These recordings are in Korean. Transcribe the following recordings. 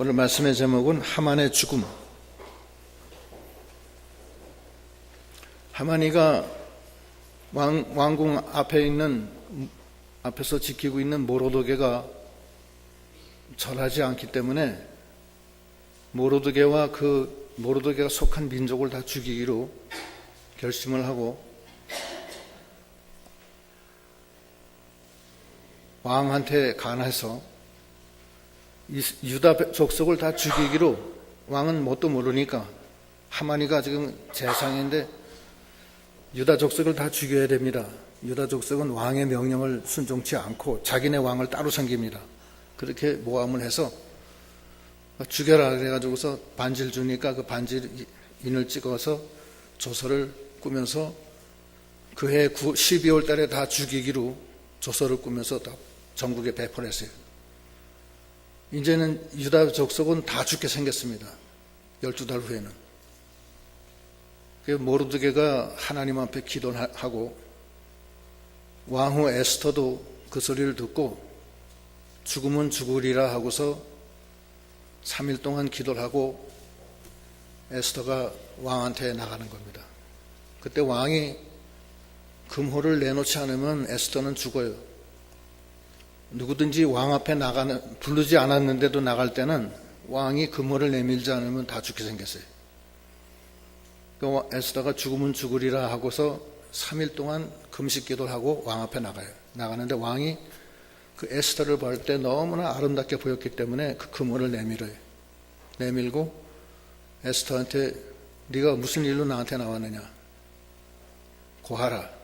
오늘 말씀의 제목은 하만의 죽음. 하만이가 왕궁 앞에서 지키고 있는 모로드게가 절하지 않기 때문에 모로드게와 그 모로드게가 속한 민족을 다 죽이기로 결심을 하고 왕한테 간해서 유다 족속을 다 죽이기로, 왕은 뭣도 모르니까 하만이가 지금 재상인데 유다 족속을 다 죽여야 됩니다. 유다 족속은 왕의 명령을 순종치 않고 자기네 왕을 따로 섬깁니다. 그렇게 모함을 해서 죽여라 그래가지고서 반지를 주니까 그 반지 인을 찍어서 조서를 꾸면서 그해 12월 달에 다 죽이기로 조서를 꾸면서 다 전국에 배포를 했어요. 이제는 유다 족속은 다 죽게 생겼습니다. 12달 후에는. 모르드게가 하나님 앞에 기도하고 왕후 에스더도 그 소리를 듣고 죽으면 죽으리라 하고서 3일 동안 기도를 하고 에스더가 왕한테 나가는 겁니다. 그때 왕이 금호를 내놓지 않으면 에스더는 죽어요. 누구든지 왕 앞에 부르지 않았는데도 나갈 때는 왕이 금호를 내밀지 않으면 다 죽게 생겼어요. 에스더가 죽으면 죽으리라 하고서 3일 동안 금식 기도를 하고 왕 앞에 나가요. 나가는데 왕이 그 에스더를 볼 때 너무나 아름답게 보였기 때문에 그 금호를 내밀어요. 내밀고 에스더한테 네가 무슨 일로 나한테 나왔느냐, 고하라.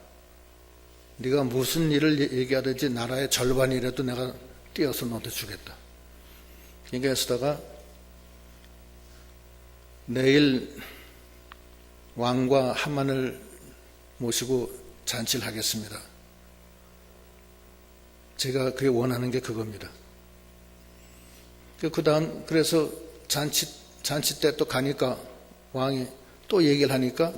네가 무슨 일을 얘기하든지 나라의 절반이라도 내가 띄어서 너한테 주겠다. 그러니까 에스더가 내일 왕과 하만을 모시고 잔치를 하겠습니다. 제가 그게 원하는 게 그겁니다. 그 다음 그래서 잔치 때 또 가니까 왕이 또 얘기를 하니까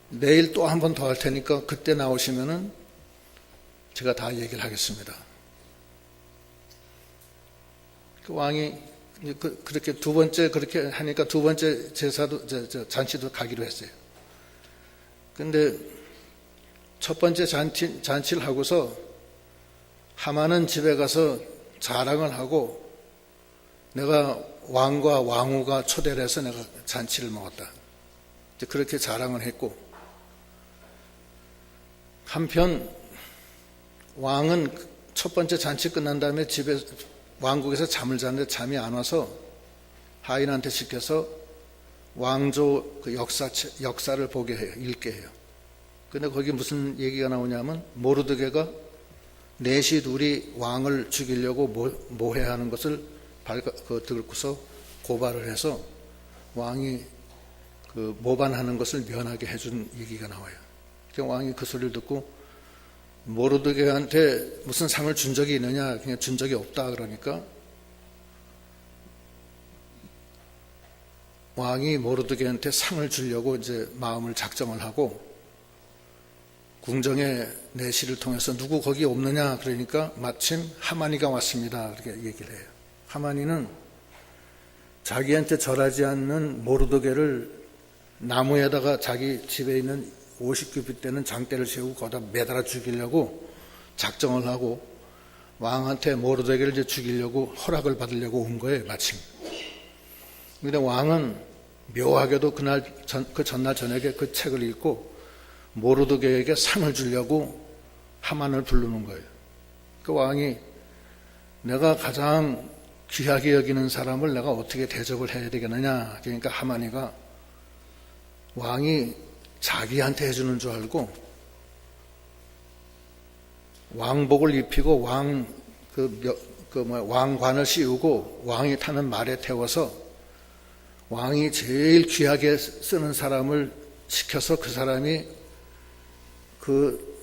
내일 또 한 번 더 할 테니까 그때 나오시면은 제가 다 얘기를 하겠습니다. 그 왕이 그렇게 두 번째 그렇게 하니까 두 번째 제사도 잔치도 가기로 했어요. 근데 첫 번째 잔치를 하고서 하만은 집에 가서 자랑을 하고 내가 왕과 왕후가 초대를 해서 내가 잔치를 먹었다. 그렇게 자랑을 했고, 한편 왕은 첫 번째 잔치 끝난 다음에 집에 왕국에서 잠을 자는데 잠이 안 와서 하인한테 시켜서 왕조 그 역사를 보게 해요. 읽게 해요. 근데 거기 무슨 얘기가 나오냐면 모르드게가 넷이 둘이 왕을 죽이려고 모해하는 것을 듣고서 고발을 해서 왕이 그 모반하는 것을 면하게 해준 얘기가 나와요. 왕이 그 소리를 듣고 모르드게한테 무슨 상을 준 적이 있느냐, 그냥 준 적이 없다 그러니까 왕이 모르드게한테 상을 주려고 이제 마음을 작정을 하고 궁정의 내시를 통해서 누구 거기 없느냐 그러니까 마침 하만이가 왔습니다 그렇게 얘기를 해요. 하만이는 자기한테 절하지 않는 모르드게를 나무에다가 자기 집에 있는 50규빗 되는 장대를 세우고 거기다 매달아 죽이려고 작정을 하고 왕한테 모르드게를 이제 죽이려고 허락을 받으려고 온 거예요, 마침. 근데 왕은 묘하게도 그 전날 저녁에 그 책을 읽고 모르드게에게 상을 주려고 하만을 부르는 거예요. 그 왕이 내가 가장 귀하게 여기는 사람을 내가 어떻게 대접을 해야 되겠느냐. 그러니까 하만이가 왕이 자기한테 해주는 줄 알고 왕복을 입히고 왕관을 씌우고 왕이 타는 말에 태워서 왕이 제일 귀하게 쓰는 사람을 시켜서 그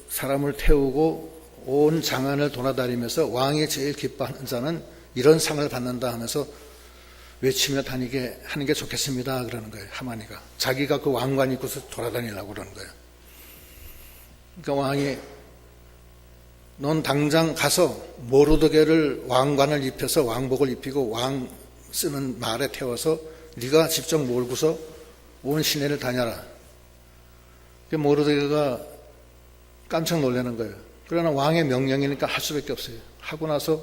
사람을 태우고 온 장안을 돌아다니면서 왕이 제일 기뻐하는 자는 이런 상을 받는다 하면서 외치며 다니게 하는 게 좋겠습니다 그러는 거예요. 하만이가 자기가 그 왕관 입고서 돌아다니려고 그러는 거예요. 그러니까 왕이 넌 당장 가서 모르드게를 왕관을 입혀서 왕복을 입히고 왕 쓰는 말에 태워서 네가 직접 몰고서 온 시내를 다녀라. 모르드게가 깜짝 놀라는 거예요. 그러나 왕의 명령이니까 할 수밖에 없어요. 하고 나서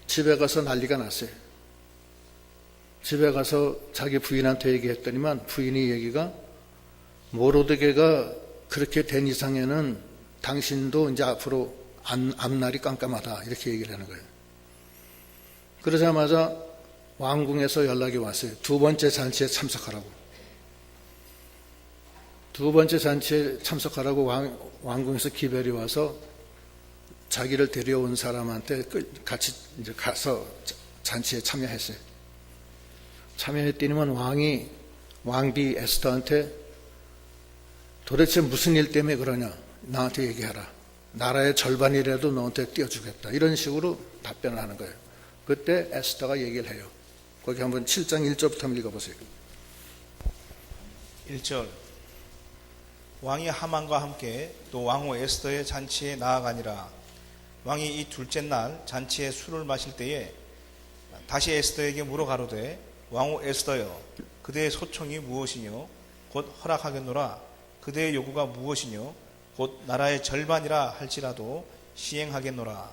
집에 가서 난리가 났어요. 집에 가서 자기 부인한테 얘기했더니만 부인이 얘기가 모르드게가 그렇게 된 이상에는 당신도 이제 앞으로 앞날이 깜깜하다 이렇게 얘기를 하는 거예요. 그러자마자 왕궁에서 연락이 왔어요. 두 번째 잔치에 참석하라고. 두 번째 잔치에 참석하라고 왕궁에서 기별이 와서 자기를 데려온 사람한테 같이 이제 가서 잔치에 참여했어요. 참여했더니만 왕비 에스더한테 도대체 무슨 일 때문에 그러냐? 나한테 얘기하라. 나라의 절반이라도 너한테 띄워주겠다. 이런 식으로 답변을 하는 거예요. 그때 에스더가 얘기를 해요. 거기 한번 7장 1절부터 한번 읽어보세요. 1절 왕이 하만과 함께 또 왕후 에스더의 잔치에 나아가니라. 왕이 이 둘째 날 잔치에 술을 마실 때에 다시 에스더에게 물어 가로되 왕후 에스더여 그대의 소청이 무엇이뇨 곧 허락하겠노라. 그대의 요구가 무엇이뇨 곧 나라의 절반이라 할지라도 시행하겠노라.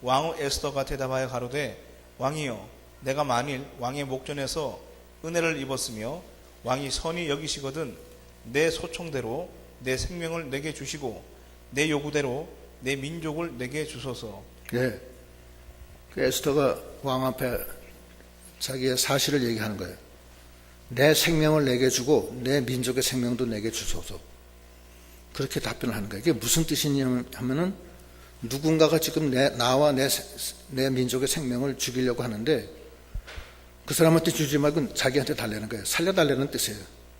왕후 에스더가 대답하여 가로되 왕이여 내가 만일 왕의 목전에서 은혜를 입었으며 왕이 선히 여기시거든 내 소청대로 내 생명을 내게 주시고 내 요구대로 내 민족을 내게 주소서. 예. 그 에스더가 왕 앞에 자기의 사실을 얘기하는 거예요. 내 생명을 내게 주고 내 민족의 생명도 내게 주소서. 그렇게 답변을 하는 거예요. 이게 무슨 뜻이냐 하면은 누군가가 지금 나와 내 민족의 생명을 죽이려고 하는데 그 사람한테 주지 말고 자기한테 달라는 거예요. 살려달라는 뜻이에요.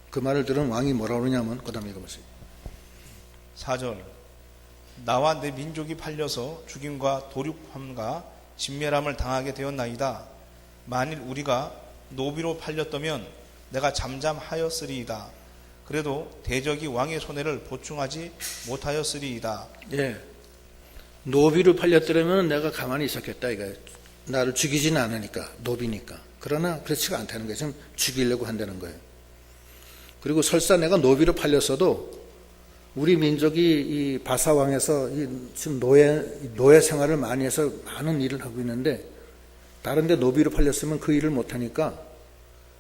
그 말을 들은 왕이 뭐라고 그러냐면 그 다음에 읽어보세요. 4절 나와 내 민족이 팔려서 죽임과 도륙함과 진멸함을 당하게 되었나이다. 만일 우리가 노비로 팔렸다면 내가 잠잠하였으리이다. 그래도 대적이 왕의 손해를 보충하지 못하였으리이다. 예, 노비로 팔렸더라면 내가 가만히 있었겠다 이거예요. 나를 죽이지는 않으니까 노비니까. 그러나 그렇지가 않다는 거예요. 지금 죽이려고 한다는 거예요. 그리고 설사 내가 노비로 팔렸어도 우리 민족이 이 바사왕에서 지금 노예 생활을 많이 해서 많은 일을 하고 있는데 다른 데 노비로 팔렸으면 그 일을 못하니까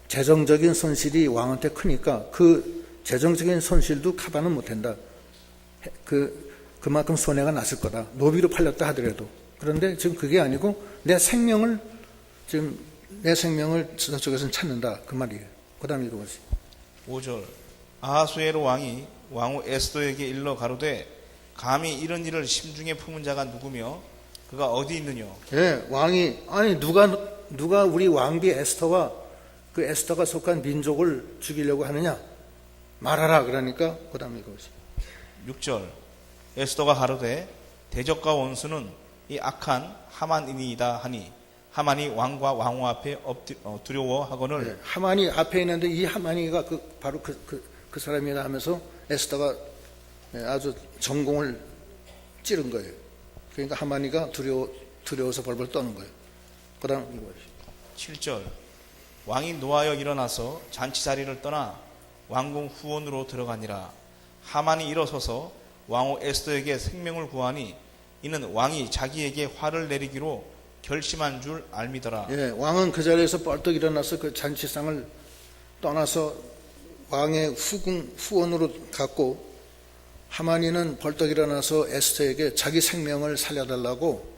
재정적인 손실이 왕한테 크니까 그 재정적인 손실도 커버는 못한다. 그만큼 손해가 났을 거다. 노비로 팔렸다 하더라도. 그런데 지금 그게 아니고 내 생명을 저쪽에서는 찾는다. 그 말이에요. 그 다음에 읽어보세요. 5절 아하수에로 왕이 왕후 에스더에게 일러 가로되 감히 이런 일을 심중에 품은 자가 누구며 그가 어디 있느냐. 예, 왕이 아니 누가 우리 왕비 에스더와 그 에스더가 속한 민족을 죽이려고 하느냐 말하라. 그러니까 그 다음에 읽어보세요. 6절 에스더가 가로되 대적과 원수는 이 악한 하만이니이다 하니 하만이 왕과 왕후 앞에 두려워하거늘. 네, 하만이 앞에 있는데 이 하만이가 바로 그 사람이다 하면서 에스더가 아주 전공을 찌른 거예요. 그러니까 하만이가 두려워서 벌벌 떠는 거예요. 그 다음 이거 7절 왕이 노하여 일어나서 잔치 자리를 떠나 왕궁 후원으로 들어가니라. 하만이 일어서서 왕후 에스더에게 생명을 구하니 이는 왕이 자기에게 화를 내리기로 결심한 줄 알미더라. 예, 왕은 그 자리에서 벌떡 일어나서 그 잔치상을 떠나서 왕의 후원으로 갔고 하만이는 벌떡 일어나서 에스더에게 자기 생명을 살려달라고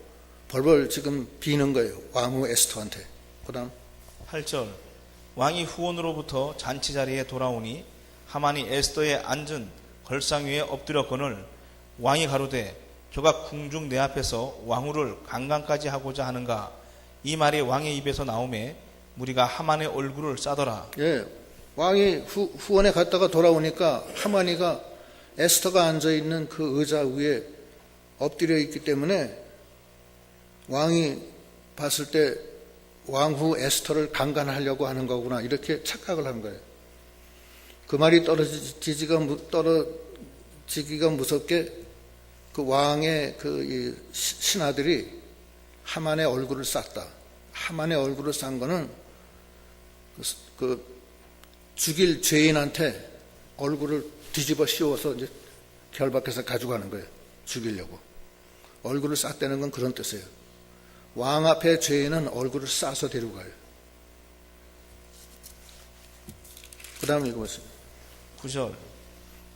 벌벌 지금 비는 거예요. 왕후 에스더한테. 그 다음 8절 왕이 후원으로부터 잔치 자리에 돌아오니 하만이 에스더에 앉은 걸상 위에 엎드렸거늘 왕이 가로되 저가 궁중 내 앞에서 왕후를 강간까지 하고자 하는가. 이 말이 왕의 입에서 나오매 무리가 하만의 얼굴을 싸더라. 예, 왕이 후원에 갔다가 돌아오니까 하만이가 에스더가 앉아있는 그 의자 위에 엎드려 있기 때문에 왕이 봤을 때 왕후 에스더를 강간하려고 하는 거구나 이렇게 착각을 한 거예요. 그 말이 떨어지기가 무섭게 그 왕의 그 신하들이 하만의 얼굴을 쌌다. 하만의 얼굴을 싼 거는 그 죽일 죄인한테 얼굴을 뒤집어 씌워서 이제 결박해서 가져가는 거예요. 죽이려고. 얼굴을 쌌다는 건 그런 뜻이에요. 왕 앞에 죄인은 얼굴을 싸서 데리고 가요. 그 다음에 읽어보세요. 9절.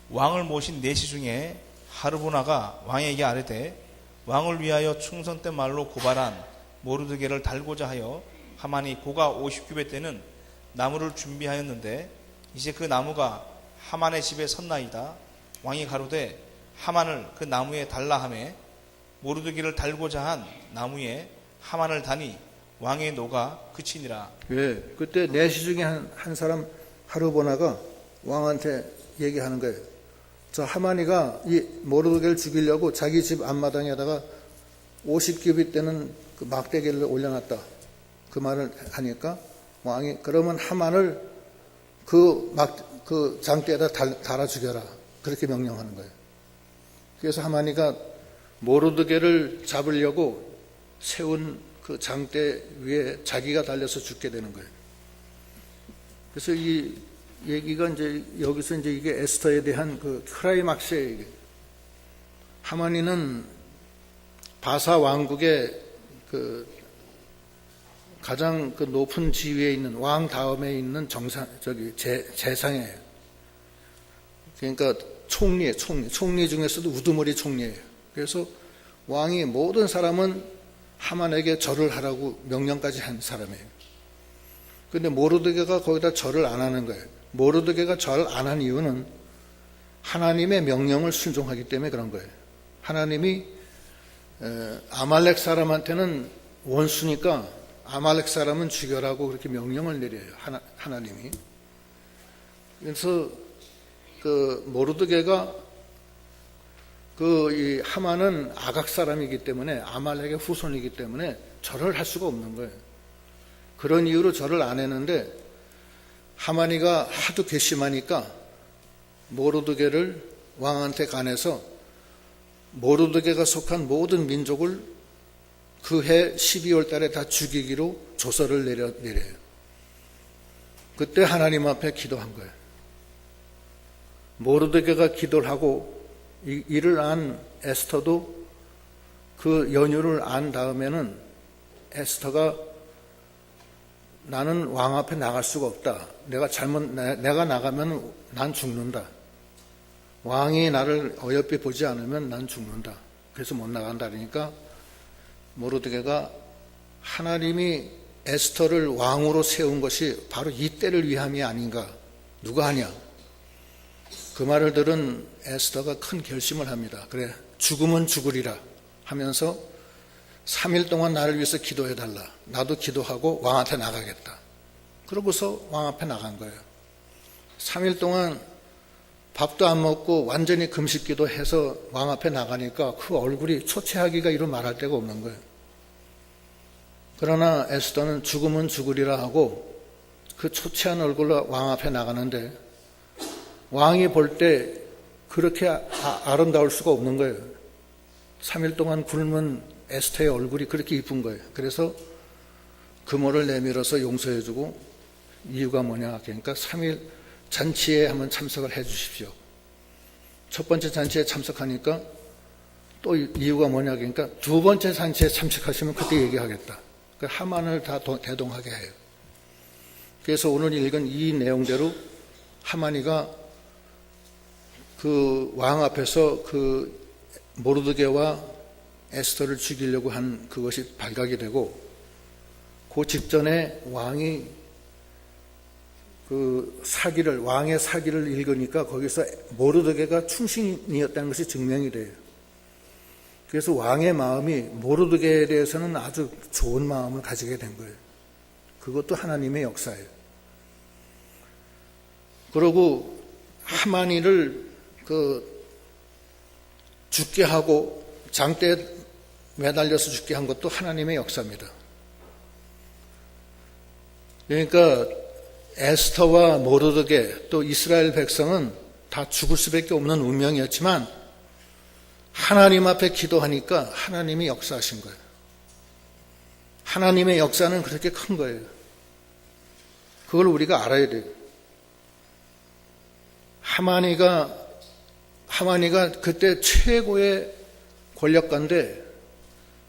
왕을 모신 내시 중에 하르보나가 왕에게 아뢰되 왕을 위하여 충성된 말로 고발한 모르드게를 달고자 하여 하만이 고가 50규빗 되는 나무를 준비하였는데 이제 그 나무가 하만의 집에 섰나이다. 왕이 가로되 하만을 그 나무에 달라 하매 모르드게를 달고자 한 나무에 하만을 다니 왕의 노가 그치니라. 왜? 그때 내시 중에 한 사람 하르보나가 왕한테 얘기하는 거예요. 저 하만이가 이 모르드게를 죽이려고 자기 집 앞마당에다가 50규빗 되는 그 막대기를 올려놨다. 그 말을 하니까 왕이 그러면 하만을 그 장대에다 달아 죽여라. 그렇게 명령하는 거예요. 그래서 하만이가 모르드게를 잡으려고 세운 그 장대 위에 자기가 달려서 죽게 되는 거예요. 그래서 이 얘기가 이제 여기서 이제 이게 에스더에 대한 그 클라이막스예요. 이게. 하만이는 바사 왕국의 그 가장 그 높은 지위에 있는 왕 다음에 있는 재상이에요. 그러니까 총리 중에서도 우두머리 총리예요. 그래서 왕이 모든 사람은 하만에게 절을 하라고 명령까지 한 사람이에요. 근데 모르드게가 거기다 절을 안 하는 거예요. 모르드게가 절을 안 한 이유는 하나님의 명령을 순종하기 때문에 그런 거예요. 하나님이 아말렉 사람한테는 원수니까 아말렉 사람은 죽여라고 그렇게 명령을 내려요. 하나님이. 그래서 그 모르드게가 이 하만은 아각 사람이기 때문에 아말렉의 후손이기 때문에 절을 할 수가 없는 거예요. 그런 이유로 절을 안 했는데 하만이가 하도 괘씸하니까 모르드게를 왕한테 간해서 모르드게가 속한 모든 민족을 그 해 12월 달에 다 죽이기로 조서를 내려요. 그때 하나님 앞에 기도한 거예요. 모르드게가 기도를 하고 이를 안 에스더도 그 연유를 안 다음에는 에스더가 나는 왕 앞에 나갈 수가 없다. 내가 나가면 난 죽는다. 왕이 나를 어여삐 보지 않으면 난 죽는다. 그래서 못 나간다. 그러니까 모르드게가 하나님이 에스더를 왕으로 세운 것이 바로 이 때를 위함이 아닌가. 누가 하냐? 그 말을 들은 에스더가 큰 결심을 합니다. 그래, 죽으면 죽으리라 하면서 3일 동안 나를 위해서 기도해달라. 나도 기도하고 왕한테 나가겠다. 그러고서 왕 앞에 나간 거예요. 3일 동안 밥도 안 먹고 완전히 금식기도 해서 왕 앞에 나가니까 그 얼굴이 초췌하기가 이루 말할 데가 없는 거예요. 그러나 에스더는 죽으면 죽으리라 하고 그 초췌한 얼굴로 왕 앞에 나가는데 왕이 볼 때 그렇게 아름다울 수가 없는 거예요. 3일 동안 굶은 에스더의 얼굴이 그렇게 이쁜 거예요. 그래서 금호를 내밀어서 용서해주고 이유가 뭐냐? 그러니까 3일 잔치에 한번 참석을 해 주십시오. 첫 번째 잔치에 참석하니까 또 이유가 뭐냐? 그러니까 두 번째 잔치에 참석하시면 그때 얘기하겠다. 그 하만을 다 대동하게 해요. 그래서 오늘 읽은 이 내용대로 하만이가 그 왕 앞에서 그 모르드게와 에스더를 죽이려고 한 그것이 발각이 되고 그 직전에 왕이 그 왕의 사기를 읽으니까 거기서 모르드게가 충신이었다는 것이 증명이 돼요. 그래서 왕의 마음이 모르드게에 대해서는 아주 좋은 마음을 가지게 된 거예요. 그것도 하나님의 역사예요. 그리고 하만이를 죽게 하고 장대에 매달려서 죽게 한 것도 하나님의 역사입니다. 그러니까 에스더와 모르드게 또 이스라엘 백성은 다 죽을 수밖에 없는 운명이었지만 하나님 앞에 기도하니까 하나님이 역사하신 거예요. 하나님의 역사는 그렇게 큰 거예요. 그걸 우리가 알아야 돼요. 하만이가 그때 최고의 권력가인데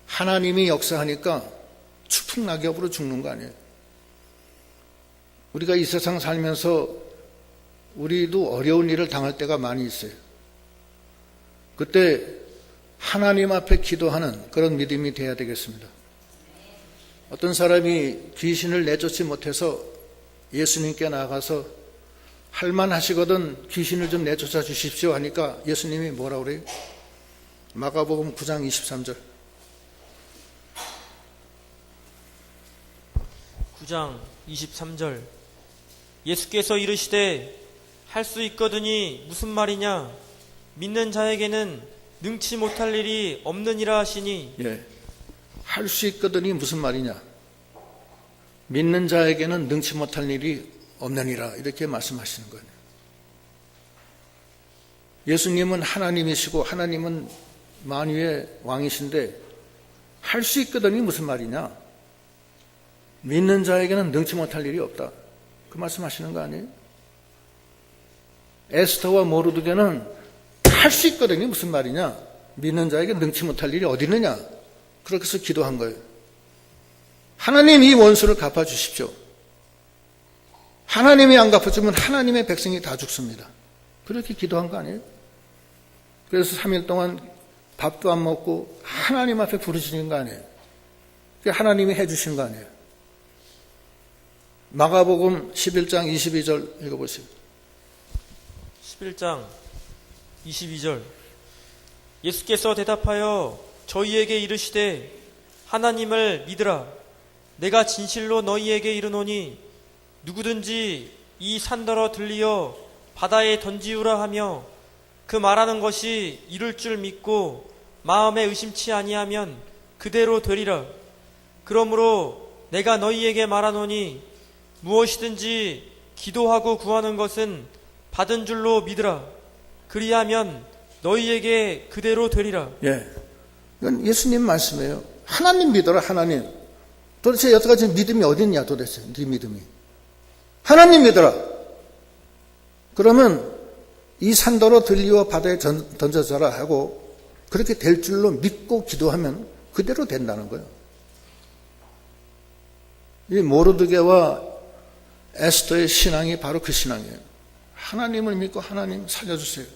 하나님이 역사하니까 추풍낙엽으로 죽는 거 아니에요. 우리가 이 세상 살면서 우리도 어려운 일을 당할 때가 많이 있어요. 그때 하나님 앞에 기도하는 그런 믿음이 돼야 되겠습니다. 어떤 사람이 귀신을 내쫓지 못해서 예수님께 나가서 할만하시거든 귀신을 좀 내쫓아 주십시오 하니까 예수님이 뭐라고 그래요? 마가복음 9장 23절. 9장 23절. 예수께서 이르시되 할 수 있거든이 무슨 말이냐? 믿는 자에게는 능치 못할 일이 없느니라 하시니. 예, 할 수 있거든이 무슨 말이냐? 믿는 자에게는 능치 못할 일이 없느니라 이렇게 말씀하시는 거예요. 예수님은 하나님이시고 하나님은 만유의 왕이신데 할 수 있거든이 무슨 말이냐? 믿는 자에게는 능치 못할 일이 없다. 그 말씀하시는 거 아니에요? 에스더와 모르드게는 할 수 있거든이 무슨 말이냐? 믿는 자에게 능치 못할 일이 어디 있느냐? 그렇게 해서 기도한 거예요. 하나님 이 원수를 갚아주십시오. 하나님이 안 갚아주면 하나님의 백성이 다 죽습니다. 그렇게 기도한 거 아니에요? 그래서 3일 동안 밥도 안 먹고 하나님 앞에 부르시는 거 아니에요? 하나님이 해주신 거 아니에요? 마가복음 11장 22절 읽어보세요. 11장 22절. 예수께서 대답하여 저희에게 이르시되 하나님을 믿으라. 내가 진실로 너희에게 이르노니 누구든지 이 산더러 들리어 바다에 던지우라 하며 그 말하는 것이 이룰 줄 믿고 마음에 의심치 아니하면 그대로 되리라. 그러므로 내가 너희에게 말하노니 무엇이든지 기도하고 구하는 것은 받은 줄로 믿으라. 그리하면 너희에게 그대로 되리라. 예, 이건 예수님 말씀이에요. 하나님 믿어라. 하나님. 도대체 여태까지 믿음이 어디 있냐 도대체 네 믿음이. 하나님 믿어라. 그러면 이 산더러 들리어 바다에 던져져라 하고 그렇게 될 줄로 믿고 기도하면 그대로 된다는 거예요. 이 모르드게와 에스더의 신앙이 바로 그 신앙이에요. 하나님을 믿고 하나님 살려주세요.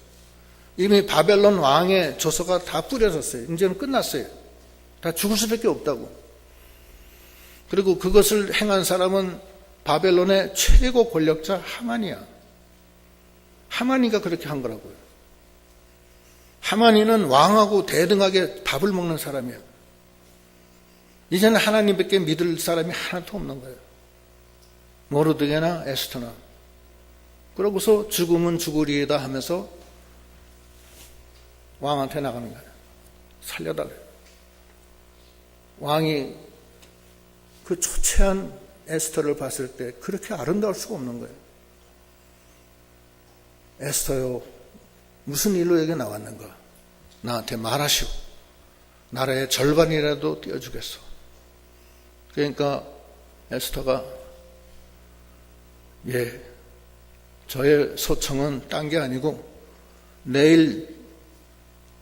이미 바벨론 왕의 조서가 다 뿌려졌어요. 이제는 끝났어요. 다 죽을 수밖에 없다고. 그리고 그것을 행한 사람은 바벨론의 최고 권력자 하만이야. 하만이가 그렇게 한 거라고요. 하만이는 왕하고 대등하게 밥을 먹는 사람이에요. 이제는 하나님밖에 믿을 사람이 하나도 없는 거예요. 모르드게나 에스더나. 그러고서 죽으면 죽으리이다 하면서 왕한테 나가는 거예요. 살려달래요. 왕이 그 초췌한 에스더를 봤을 때 그렇게 아름다울 수가 없는 거예요. 에스더요, 무슨 일로 여기 나왔는가? 나한테 말하시오. 나라의 절반이라도 떼어주겠소. 그러니까 에스더가 예, 저의 소청은 딴 게 아니고 내일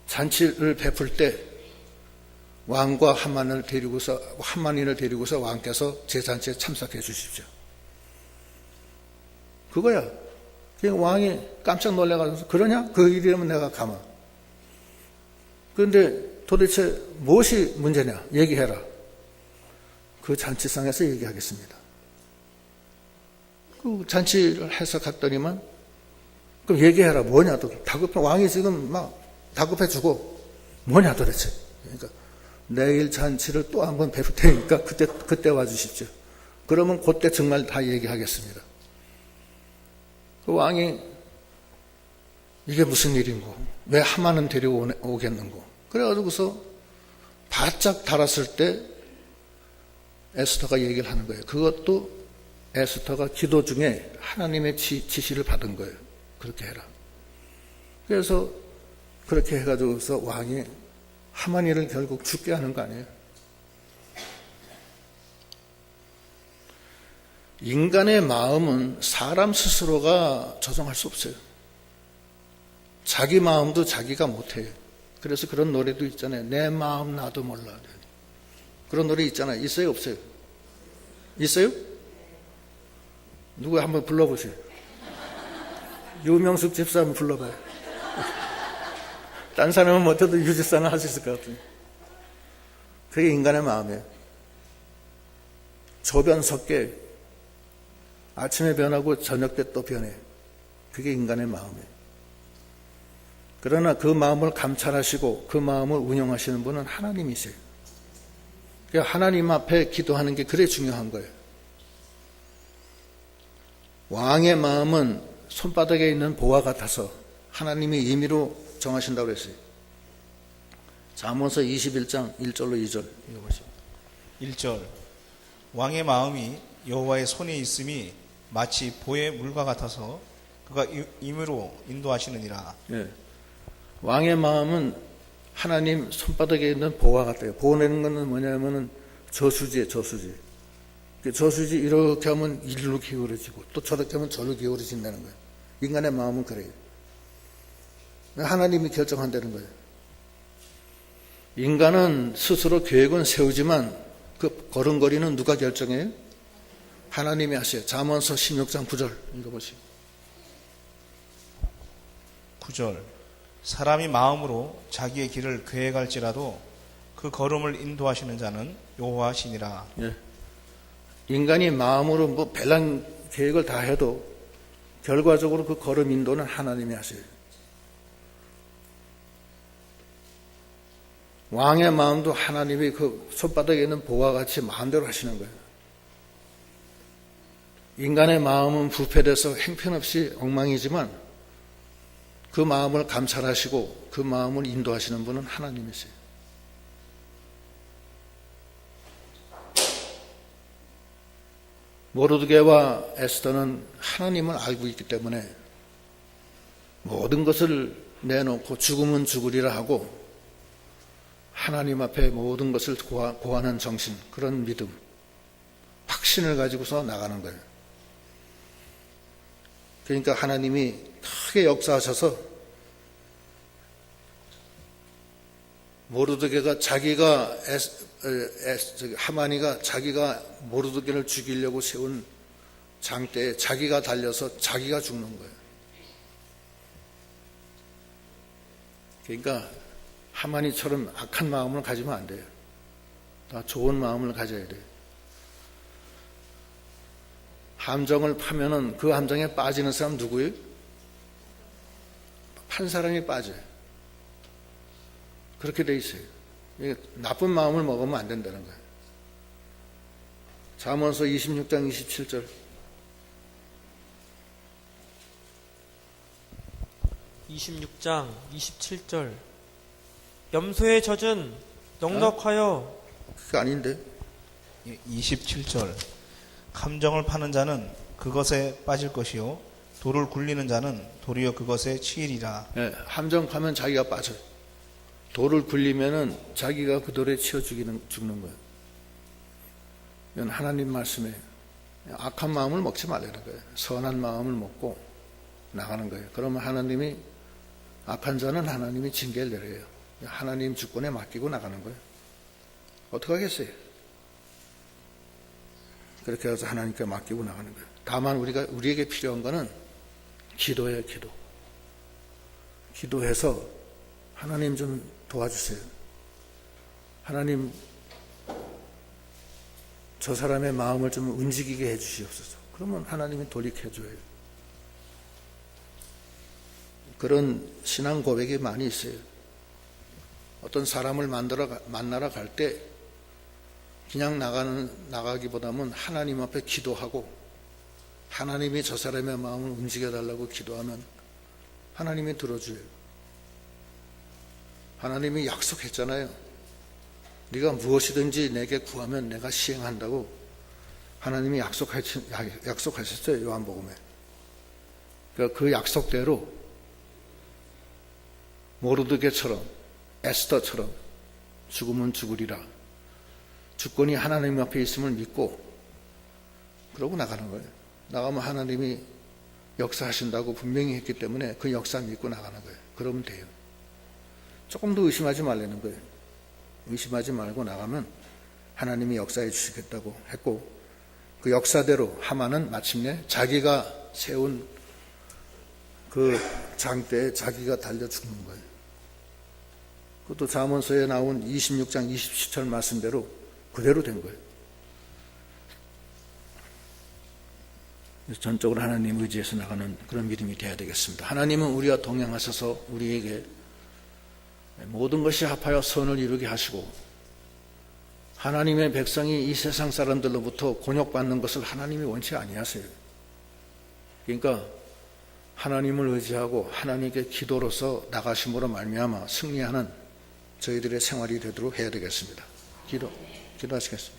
잔치를 베풀 때 왕과 하만인을 데리고서 왕께서 제 잔치에 참석해 주십시오. 그거야. 왕이 깜짝 놀라가지고 그러냐? 그 일이라면 내가 가만. 그런데 도대체 무엇이 문제냐? 얘기해라. 그 잔치상에서 얘기하겠습니다. 그 잔치를 해서 갔더니만 그럼 얘기해라. 뭐냐? 또 다급해. 왕이 지금 막 다급해지고 뭐냐 도대체. 그러니까 내일 잔치를 또 한번 베풀 테니까 그때 와주십시오. 그러면 그때 정말 다 얘기하겠습니다. 그 왕이 이게 무슨 일인고 왜 하만은 데리고 오겠는고 그래가지고서 바짝 달았을 때 에스더가 얘기를 하는 거예요. 그것도 에스더가 기도 중에 하나님의 지시를 받은 거예요. 그렇게 해라. 그래서 그렇게 해가지고서 왕이 하만이를 결국 죽게 하는 거 아니에요. 인간의 마음은 사람 스스로가 조정할 수 없어요. 자기 마음도 자기가 못해요. 그래서 그런 노래도 있잖아요. 내 마음 나도 몰라. 그런 노래 있잖아요. 있어요, 없어요? 있어요? 누구 한번 불러보세요. 유명숙 집사 한번 불러봐요. 딴 사람은 못해도 유 집사는 할 수 있을 것 같아요. 그게 인간의 마음이에요. 조변 섞게 아침에 변하고 저녁 때 또 변해. 그게 인간의 마음이에요. 그러나 그 마음을 감찰하시고 그 마음을 운영하시는 분은 하나님이세요. 그러니까 하나님 앞에 기도하는 게 그래 중요한 거예요. 왕의 마음은 손바닥에 있는 보화 같아서 하나님이 임의로 정하신다고 했어요. 잠언서 21장 1절로 2절 읽어보시죠. 1절 왕의 마음이 여호와의 손에 있음이 마치 보의 물과 같아서 그가 임의로 인도하시느니라. 예. 왕의 마음은 하나님 손바닥에 있는 보화 같아요. 보내는 것은 뭐냐면은 저수지예요, 저수지. 저수지 이렇게 하면 이리로 기울어지고 또 저렇게 하면 저리로 기울어진다는 거예요. 인간의 마음은 그래요. 하나님이 결정한다는 거예요. 인간은 스스로 계획은 세우지만 그 걸음걸이는 누가 결정해요? 하나님이 하세요. 잠언서 16장 9절 읽어보시죠. 9절 사람이 마음으로 자기의 길을 계획할지라도 그 걸음을 인도하시는 자는 여호와시니라. 예. 인간이 마음으로 뭐 별난 계획을 다 해도 결과적으로 그 걸음 인도는 하나님이 하세요. 왕의 마음도 하나님이 그 손바닥에 있는 보화 같이 마음대로 하시는 거예요. 인간의 마음은 부패돼서 행편없이 엉망이지만 그 마음을 감찰하시고 그 마음을 인도하시는 분은 하나님이세요. 모르드게와 에스더는 하나님을 알고 있기 때문에 모든 것을 내놓고 죽으면 죽으리라 하고 하나님 앞에 모든 것을 고하는 정신, 그런 믿음, 확신을 가지고서 나가는 거예요. 그러니까 하나님이 크게 역사하셔서 모르드게가 하만이가 자기가 모르드게를 죽이려고 세운 장대에 자기가 달려서 자기가 죽는 거예요. 그러니까 하만이처럼 악한 마음을 가지면 안 돼요. 다 좋은 마음을 가져야 돼요. 함정을 파면은 그 함정에 빠지는 사람 누구예요? 판 사람이 빠져요. 그렇게 돼 있어요. 나쁜 마음을 먹으면 안 된다는 거예요. 잠언서 26장 27절. (26장 27절) 염소의 젖은 넉넉하여. 그게 아닌데. 27절 함정을 파는 자는 그것에 빠질 것이요 돌을 굴리는 자는 도리어 그것에 치이리라. 네, 함정 파면 자기가 빠져요. 돌을 굴리면은 자기가 그 돌에 치여 죽는 거예요. 이건 하나님 말씀에 악한 마음을 먹지 말라는 거예요. 선한 마음을 먹고 나가는 거예요. 그러면 하나님이 악한 자는 하나님이 징계를 내려요. 하나님 주권에 맡기고 나가는 거예요. 어떻게 하겠어요? 그렇게 해서 하나님께 맡기고 나가는 거예요. 다만 우리에게 필요한 거는 기도예요, 기도. 기도해서 하나님 좀 도와주세요. 하나님 저 사람의 마음을 좀 움직이게 해주시옵소서. 그러면 하나님이 돌이켜줘요. 그런 신앙 고백이 많이 있어요. 어떤 사람을 만나러 갈 때 그냥 나가기보다는 하나님 앞에 기도하고 하나님이 저 사람의 마음을 움직여달라고 기도하면 하나님이 들어줘요. 하나님이 약속했잖아요. 네가 무엇이든지 내게 구하면 내가 시행한다고 하나님이 약속하셨어요. 요한복음에. 그러니까 그 약속대로 모르드게처럼 에스더처럼 죽으면 죽으리라. 주권이 하나님 앞에 있음을 믿고 그러고 나가는 거예요. 나가면 하나님이 역사하신다고 분명히 했기 때문에 그 역사 믿고 나가는 거예요. 그러면 돼요. 조금 더 의심하지 말라는 거예요. 의심하지 말고 나가면 하나님이 역사해 주시겠다고 했고, 그 역사대로 하만은 마침내 자기가 세운 그 장대에 자기가 달려 죽는 거예요. 그것도 잠언서에 나온 26장 27절 말씀대로 그대로 된 거예요. 전적으로 하나님 의지해서 나가는 그런 믿음이 되어야 되겠습니다. 하나님은 우리와 동행하셔서 우리에게 모든 것이 합하여 선을 이루게 하시고, 하나님의 백성이 이 세상 사람들로부터 곤욕받는 것을 하나님이 원치 아니하세요. 그러니까 하나님을 의지하고 하나님께 기도로서 나가심으로 말미암아 승리하는 저희들의 생활이 되도록 해야 되겠습니다. 기도하시겠습니다.